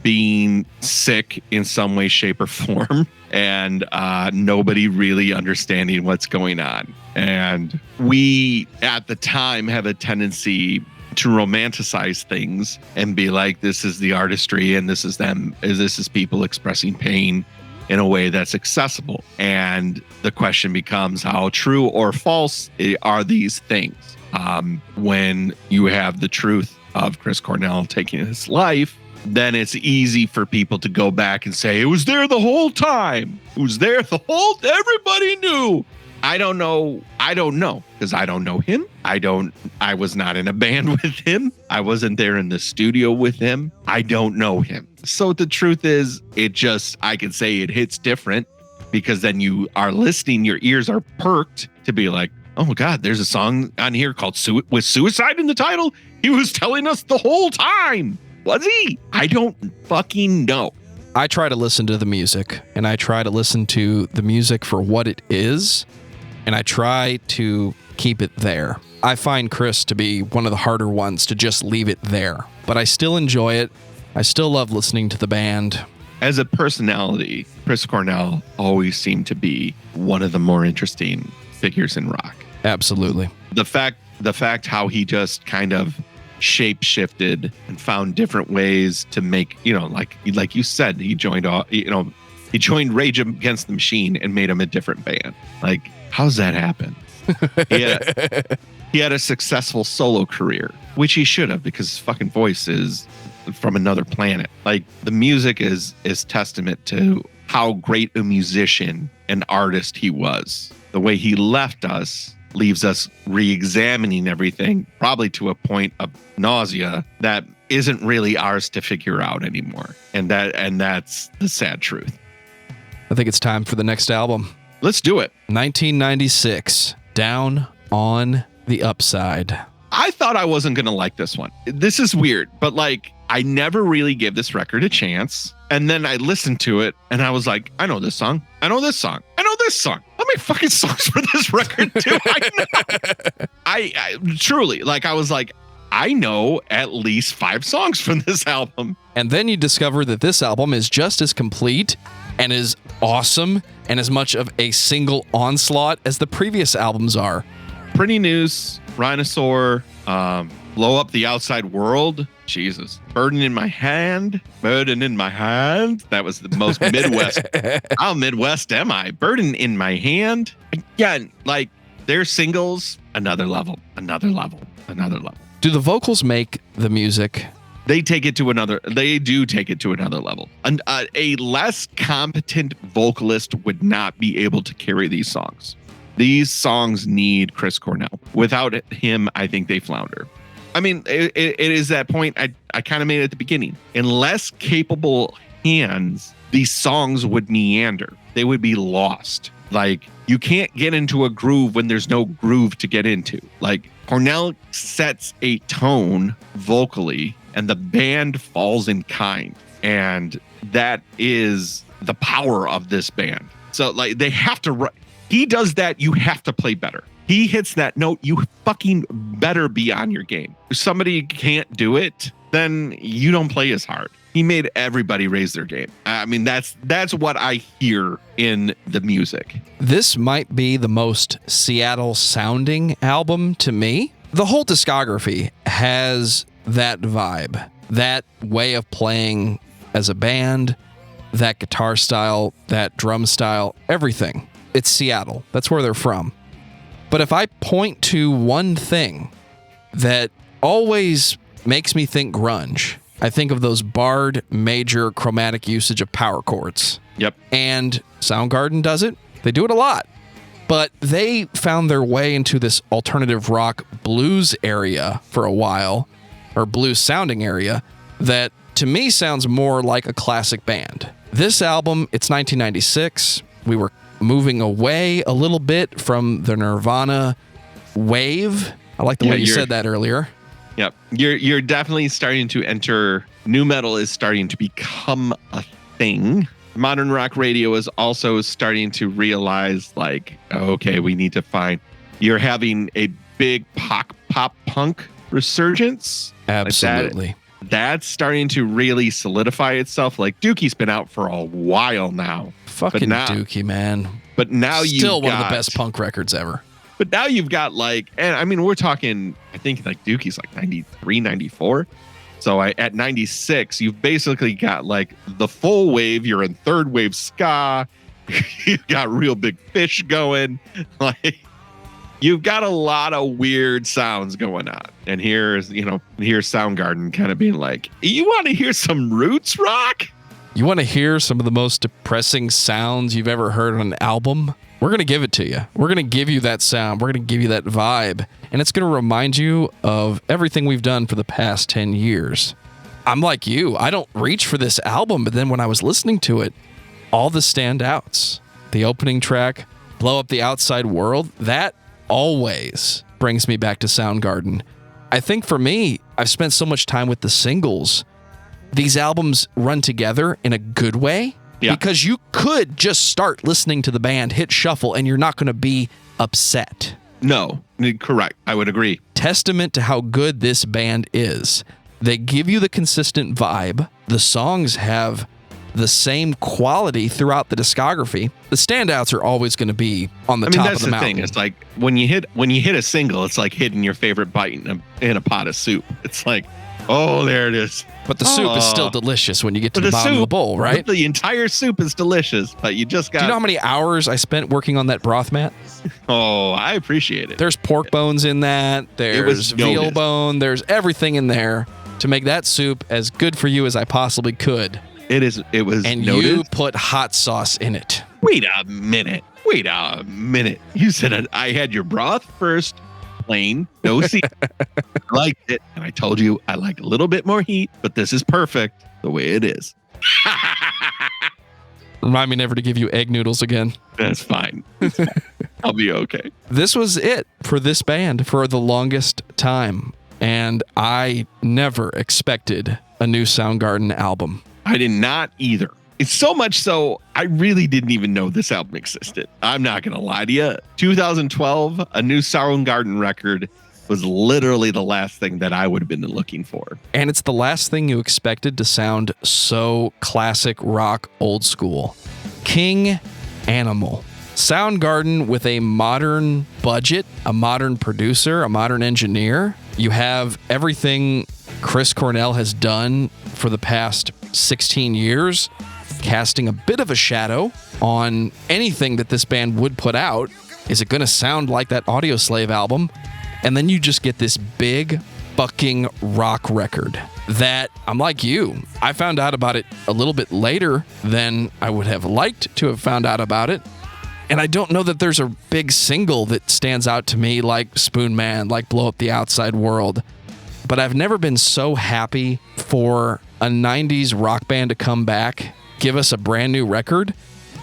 being sick in some way, shape, or form, and nobody really understanding what's going on. And we, at the time, have a tendency to romanticize things and be like, this is the artistry and this is people expressing pain in a way that's accessible. And the question becomes, how true or false are these things? When you have the truth of Chris Cornell taking his life, then it's easy for people to go back and say, it was there the whole time. It was there everybody knew. I don't know because I don't know him. I was not in a band with him. I wasn't there in the studio with him. I don't know him. So the truth is, I can say it hits different. because then you are listening, your ears are perked to be like, oh God, there's a song on here called with suicide in the title. He was telling us the whole time. Was he? I don't fucking know. I try to listen to the music, and I try to listen to the music for what it is, and I try to keep it there. I find Chris to be one of the harder ones to just leave it there, but I still enjoy it. I still love listening to the band. As a personality, Chris Cornell always seemed to be one of the more interesting figures in rock. Absolutely. The fact how he just kind of shape shifted and found different ways to make, like you said, he joined Rage Against the Machine and made him a different band. Like, how's that happen? He had a successful solo career, which he should have, because his fucking voice is from another planet. Like, the music is testament to how great a musician and artist he was. The way he left us leaves us re-examining everything, probably to a point of nausea that isn't really ours to figure out anymore. And that's the sad truth. I think it's time for the next album. Let's do it. 1996, Down on the Upside. I thought I wasn't going to like this one. This is weird, but like, I never really gave this record a chance. And then I listened to it and I was like, I know this song. I know this song. I know this song. How many fucking songs for this record do I know? I truly, like, I was like, I know at least 5 songs from this album. And then you discover that this album is just as complete and as awesome and as much of a single onslaught as the previous albums are. Pretty News, Rhinosaur, Blow Up the Outside World. Jesus. Burden in My Hand. Burden in My Hand. That was the most Midwest. How Midwest am I? Burden in My Hand. Again, like, their singles, another level. Do the vocals make the music? They do take it to another level. A less competent vocalist would not be able to carry these songs. These songs need Chris Cornell. Without him, I think they flounder. I mean, it is that point I kind of made at the beginning. In less capable hands, these songs would meander. They would be lost. Like, you can't get into a groove when there's no groove to get into. Like, Cornell sets a tone vocally, and the band falls in kind. And that is the power of this band. So, like, they have to... He does that, you have to play better. He hits that note, you fucking better be on your game. If somebody can't do it, then you don't play as hard. He made everybody raise their game. I mean, that's what I hear in the music. This might be the most Seattle sounding album to me. The whole discography has that vibe, that way of playing as a band, that guitar style, that drum style, everything. It's Seattle. That's where they're from. But if I point to one thing that always makes me think grunge, I think of those barred major chromatic usage of power chords. Yep. And Soundgarden does it. They do it a lot. But they found their way into this alternative rock blues area for a while, or blues sounding area, that to me sounds more like a classic band. This album, it's 1996. We were moving away a little bit from the Nirvana wave. I like the way you said that earlier. Yep. You're definitely starting to enter, nu metal is starting to become a thing. Modern rock radio is also starting to realize, like, okay, we need to find, you're having a big pop punk resurgence. Absolutely. Like that's starting to really solidify itself. Like, Dookie's been out for a while now. Fucking Dookie, man. But now still one of the best punk records ever. But now you've got, like, and I mean, we're talking, I think like Dookie's like 93, 94. So at 96, you've basically got like the full wave. You're in third wave ska. You've got Real Big Fish going. Like, you've got a lot of weird sounds going on. And here's Soundgarden kind of being like, you want to hear some roots rock? You want to hear some of the most depressing sounds you've ever heard on an album? We're going to give it to you. We're going to give you that sound. We're going to give you that vibe. And it's going to remind you of everything we've done for the past 10 years. I'm like you. I don't reach for this album, but then when I was listening to it, all the standouts, the opening track, Blow Up the Outside World, that always brings me back to Soundgarden. I think for me, I've spent so much time with the singles. These albums run together in a good way because you could just start listening to the band, hit shuffle, and you're not going to be upset. No, correct. I would agree. Testament to how good this band is. They give you the consistent vibe. The songs have the same quality throughout the discography. The standouts are always going to be on the top of the mountain. That's the thing. It's like when you hit a single, it's like hitting your favorite bite in a pot of soup. It's like, oh, there it is. But the soup is still delicious when you get to the bottom of the bowl, right? The entire soup is delicious, but you just got... Do you know how many hours I spent working on that broth, Matt? Oh, I appreciate it. There's pork bones in that. There's veal bone. There's everything in there to make that soup as good for you as I possibly could. It was and noted. You put hot sauce in it. Wait a minute. You said I had your broth first, plain, no seed. I liked it, and I told you I like a little bit more heat, but this is perfect the way it is. Remind me never to give you egg noodles again. That's fine. I'll be okay. This was it for this band for the longest time, and I never expected a new Soundgarden album. I did not either. It's so much so, I really didn't even know this album existed. I'm not going to lie to you. 2012, a new Soundgarden record was literally the last thing that I would have been looking for. And it's the last thing you expected to sound so classic rock old school. King Animal. Soundgarden with a modern budget, a modern producer, a modern engineer. You have everything Chris Cornell has done for the past 16 years, casting a bit of a shadow on anything that this band would put out. Is it going to sound like that Audioslave album? And then you just get this big fucking rock record that, I'm like you, I found out about it a little bit later than I would have liked to have found out about it. And I don't know that there's a big single that stands out to me like Spoon Man, like Blow Up the Outside World. But I've never been so happy for a 90s rock band to come back, give us a brand new record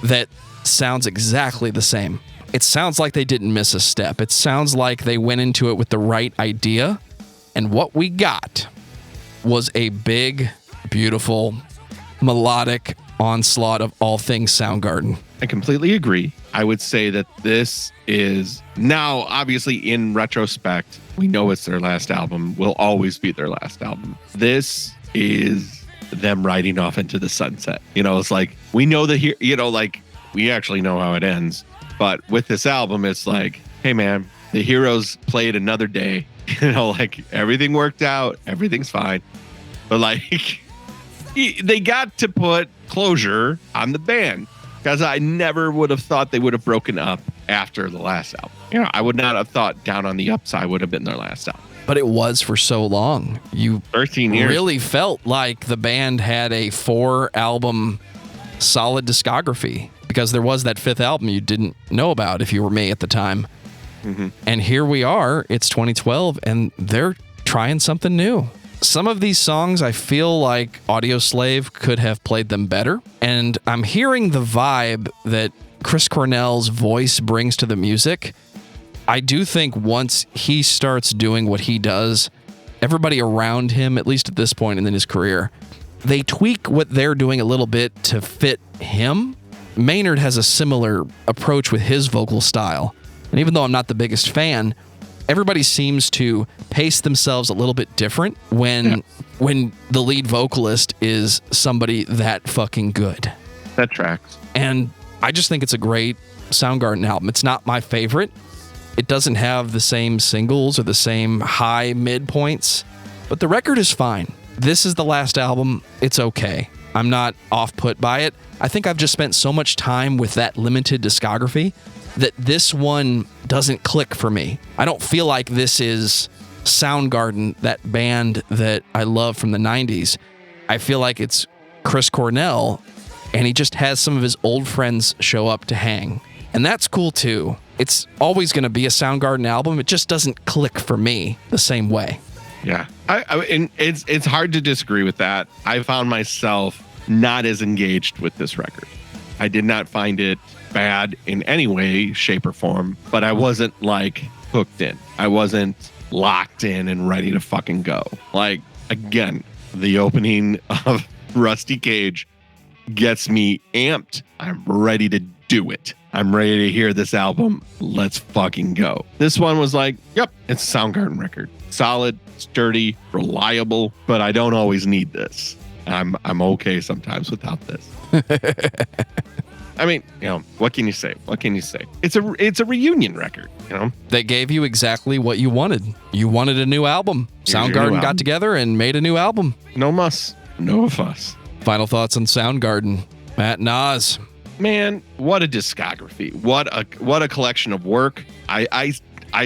that sounds exactly the same. It sounds like they didn't miss a step. It sounds like they went into it with the right idea. And what we got was a big, beautiful, melodic onslaught of all things Soundgarden. I completely agree. I would say that this is now, obviously, in retrospect, we know it's their last album, will always be their last album. This is them riding off into the sunset. You know, it's like, we know that here, you know, like, we actually know how it ends. But with this album, it's like, hey, man, the heroes played another day. You know, like, everything worked out. Everything's fine. But, like, they got to put closure on the band. Because I never would have thought they would have broken up after the last album. You know, I would not have thought Down on the Upside would have been their last album. But it was for so long. You 13 years. Really felt like the band had a 4-album solid discography. Because there was that 5th album you didn't know about if you were me at the time. Mm-hmm. And here we are, it's 2012, and they're trying something new. Some of these songs, I feel like Audioslave could have played them better. And I'm hearing the vibe that Chris Cornell's voice brings to the music. I do think once he starts doing what he does, everybody around him, at least at this point in his career, they tweak what they're doing a little bit to fit him. Maynard has a similar approach with his vocal style. And even though I'm not the biggest fan, everybody seems to pace themselves a little bit different when the lead vocalist is somebody that fucking good. That tracks. And I just think it's a great Soundgarden album. It's not my favorite. It doesn't have the same singles or the same high midpoints, but the record is fine. This is the last album. It's okay. I'm not off-put by it. I think I've just spent so much time with that limited discography that this one doesn't click for me. I don't feel like this is Soundgarden, that band that I love from the 90s. I feel like it's Chris Cornell, and he just has some of his old friends show up to hang. And that's cool too. It's always going to be a Soundgarden album. It just doesn't click for me the same way. Yeah. And it's hard to disagree with that. I found myself not as engaged with this record. I did not find it bad in any way, shape, or form, but I wasn't like hooked in. I wasn't locked in and ready to fucking go. Like, again, the opening of Rusty Cage gets me amped. I'm ready to do it. I'm ready to hear this album. Let's fucking go. This one was like, yep, it's a Soundgarden record. Solid, sturdy, reliable, but I don't always need this. I'm okay sometimes without this. I mean, what can you say? What can you say? It's a reunion record, They gave you exactly what you wanted. You wanted a new album. Soundgarden got together and made a new album. No muss, no fuss. Final thoughts on Soundgarden. Matt Naas. Man, what a discography. What a collection of work. I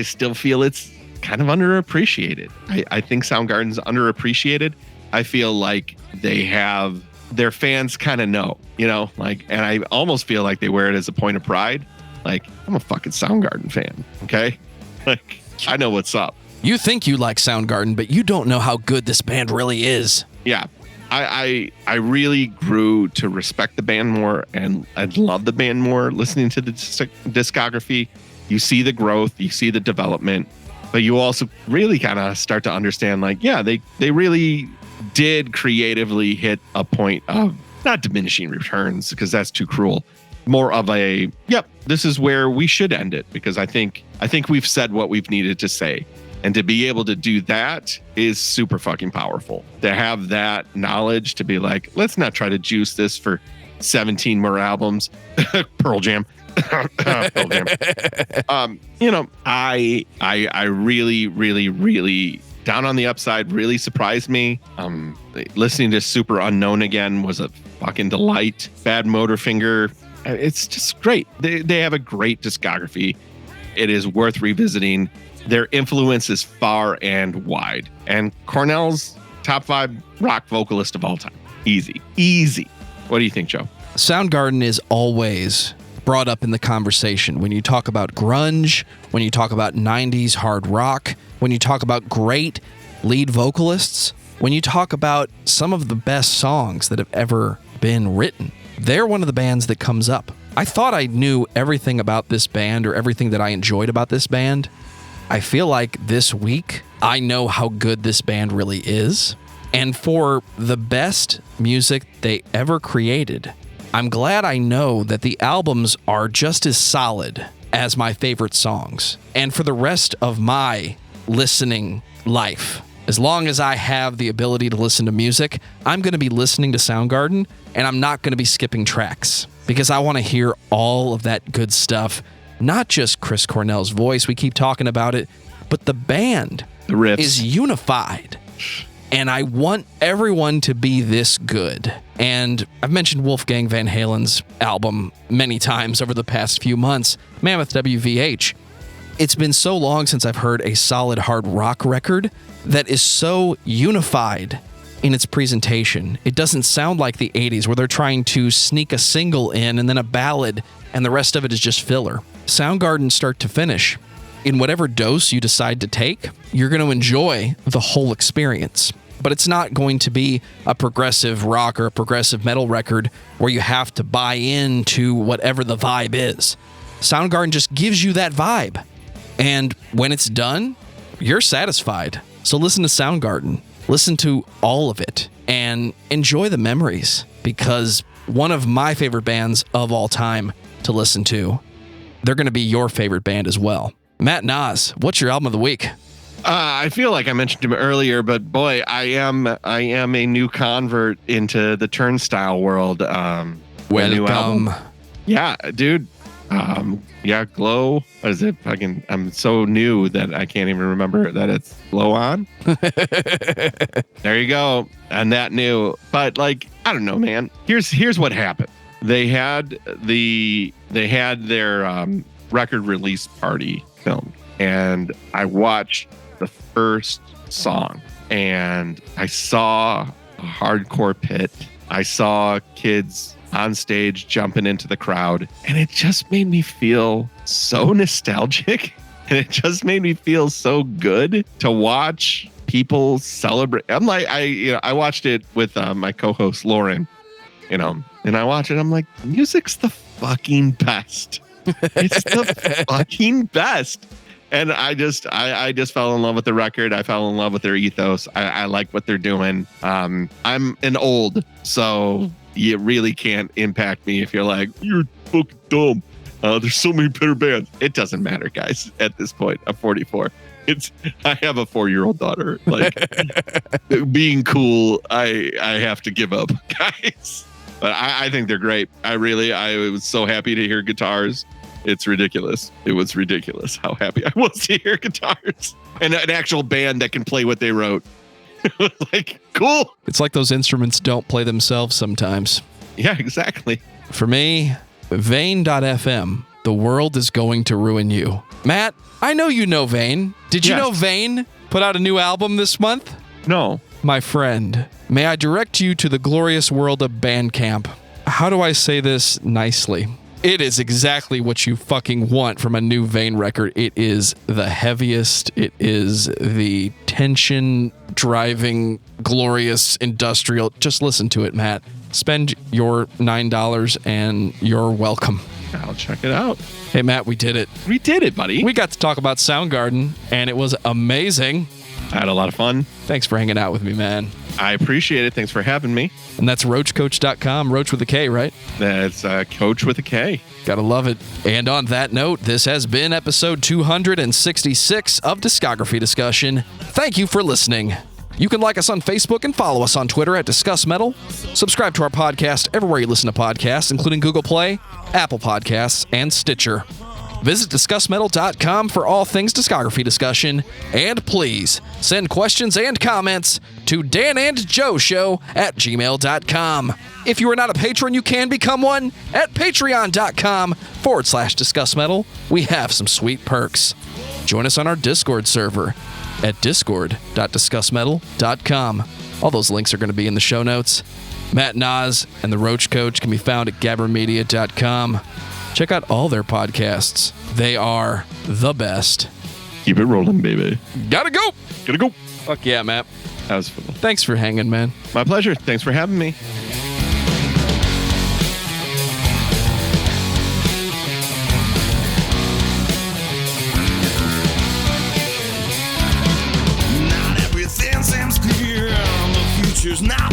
still feel it's kind of underappreciated. I think Soundgarden's underappreciated. I feel like they have their fans kind of know, and I almost feel like they wear it as a point of pride. Like, I'm a fucking Soundgarden fan. Okay. Like, I know what's up. You think you like Soundgarden, but you don't know how good this band really is. Yeah. I really grew to respect the band more and I love the band more listening to the discography. You see the growth, you see the development, but you also really kind of start to understand, like, yeah, they really did creatively hit a point of not diminishing returns, because that's too cruel. More of a, yep, this is where we should end it, because I think we've said what we've needed to say. And to be able to do that is super fucking powerful. To have that knowledge to be like, let's not try to juice this for 17 more albums. Pearl Jam. Pearl Jam. I really, really, really, down on the upside, really surprised me. Listening to Super Unknown again was a fucking delight. Bad Motorfinger. It's just great. They have a great discography. It is worth revisiting. Their influence is far and wide. And Cornell's top 5 rock vocalist of all time. Easy. What do you think, Joe? Soundgarden is always brought up in the conversation when you talk about grunge, when you talk about 90s hard rock, when you talk about great lead vocalists, when you talk about some of the best songs that have ever been written. They're one of the bands that comes up. I thought I knew everything about this band, or everything that I enjoyed about this band. I feel like this week, I know how good this band really is. And for the best music they ever created, I'm glad I know that the albums are just as solid as my favorite songs. And for the rest of my listening life, as long as I have the ability to listen to music, I'm going to be listening to Soundgarden, and I'm not going to be skipping tracks, because I want to hear all of that good stuff. Not just Chris Cornell's voice, we keep talking about it, but the band is unified. And I want everyone to be this good. And I've mentioned Wolfgang Van Halen's album many times over the past few months, Mammoth WVH. It's been so long since I've heard a solid hard rock record that is so unified in its presentation. It doesn't sound like the 80s where they're trying to sneak a single in and then a ballad, and the rest of it is just filler. Soundgarden, start to finish, in whatever dose you decide to take, you're going to enjoy the whole experience. But it's not going to be a progressive rock or a progressive metal record where you have to buy into whatever the vibe is. Soundgarden just gives you that vibe. And when it's done, you're satisfied. So listen to Soundgarden. Listen to all of it and enjoy the memories, because one of my favorite bands of all time to listen to, they're going to be your favorite band as well. Matt Naas, what's your album of the week? I feel like I mentioned him earlier, but boy, I am a new convert into the Turnstile world. Welcome. New album. Yeah, dude. Glow. What is it? I'm so new that I can't even remember that it's Glow On. There you go. And that new. But like, I don't know, man. Here's what happened. They had their record release party filmed, and I watched the first song, and I saw a hardcore pit. I saw kids on stage jumping into the crowd, and it just made me feel so nostalgic, and it just made me feel so good to watch people celebrate. I'm like, I watched it with my co-host Lauren, And I watch it. I'm like, music's the fucking best. It's the fucking best. And I just fell in love with the record. I fell in love with their ethos. I like what they're doing. I'm an old, so you really can't impact me if you're like, you're fucking dumb. There's so many better bands. It doesn't matter, guys. At this point, I'm 44. I have a 4-year-old daughter. Like being cool, I have to give up, guys. But I think they're great. I was so happy to hear guitars. It's ridiculous. It was ridiculous how happy I was to hear guitars and an actual band that can play what they wrote. Like, cool. It's like those instruments don't play themselves sometimes. Yeah, exactly. For me, Vane.fm, the world is going to ruin you. Matt, I know you know Vane. Did you know Vane put out a new album this month? No. My friend, may I direct you to the glorious world of Bandcamp. How do I say this nicely? It is exactly what you fucking want from a new Vane record. It is the heaviest. It is the tension-driving, glorious, industrial. Just listen to it, Matt. Spend your $9 and you're welcome. I'll check it out. Hey, Matt, we did it. We did it, buddy. We got to talk about Soundgarden, and it was amazing. I had a lot of fun. Thanks for hanging out with me, man. I appreciate it. Thanks for having me. And that's ROACHKOACH.com, Roach with a K, right? That's Coach with a K. Gotta love it. And on that note, this has been episode 266 of Discography Discussion. Thank you for listening. You can like us on Facebook and follow us on Twitter at discussmetal. Subscribe to our podcast everywhere you listen to podcasts, including Google Play, Apple Podcasts, and Stitcher. Visit discussmetal.com for all things discography discussion. And please send questions and comments to danandjoeshow@gmail.com. If you are not a patron, you can become one at patreon.com/discussmetal. We have some sweet perks. Join us on our Discord server at discord.discussmetal.com. All those links are going to be in the show notes. Matt Naas and the Roach Coach can be found at gabbermedia.com. Check out all their podcasts. They are the best. Keep it rolling, baby. Gotta go. Gotta go. Fuck yeah, Matt. That was fun. Thanks for hanging, man. My pleasure. Thanks for having me. Not everything seems clear. The future's not